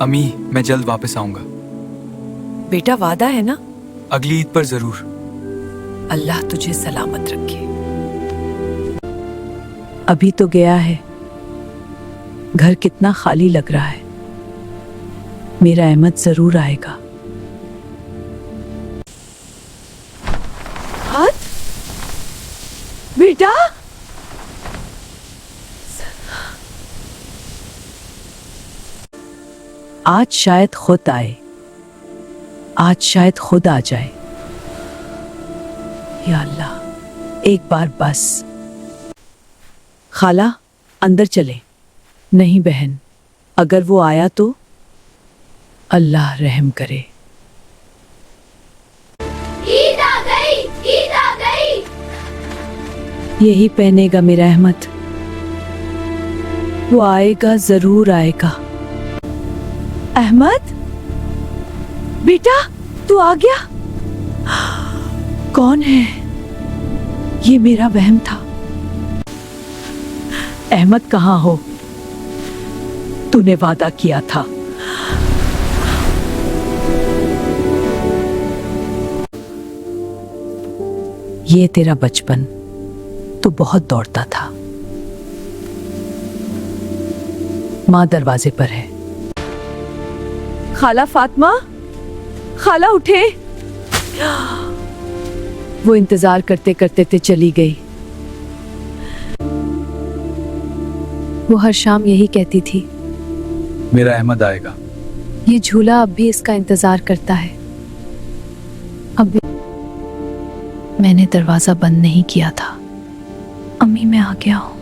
अम्मी, मैं जल्द वापस आऊंगा। बेटा वादा है ना? अगली ईद पर जरूर। अल्लाह तुझे सलामत रखे। अभी तो गया है, घर कितना खाली लग रहा है। मेरा अहमद जरूर आएगा। हाथ बेटा, आज शायद खुद आए, आज शायद खुद आ जाए। या अल्लाह, एक बार बस। खाला, अंदर चले। नहीं बहन, अगर वो आया तो अल्लाह रहम करे। ईद आ गई, ईद आ गई। यही पहनेगा मेरा अहमद। वो आएगा, जरूर आएगा। अहमद बेटा, तू आ गया? कौन है? ये मेरा वहम था। अहमद कहाँ हो? तूने वादा किया था। ये तेरा बचपन, तू बहुत दौड़ता था। माँ दरवाजे पर है। खाला फातिमा, खाला उठे। वो इंतजार करते करते चली गई। वो हर शाम यही कहती थी, मेरा अहमद आएगा। ये झूला अब भी इसका इंतजार करता है। अब भी मैंने दरवाजा बंद नहीं किया था। अम्मी, मैं आ गया हूँ।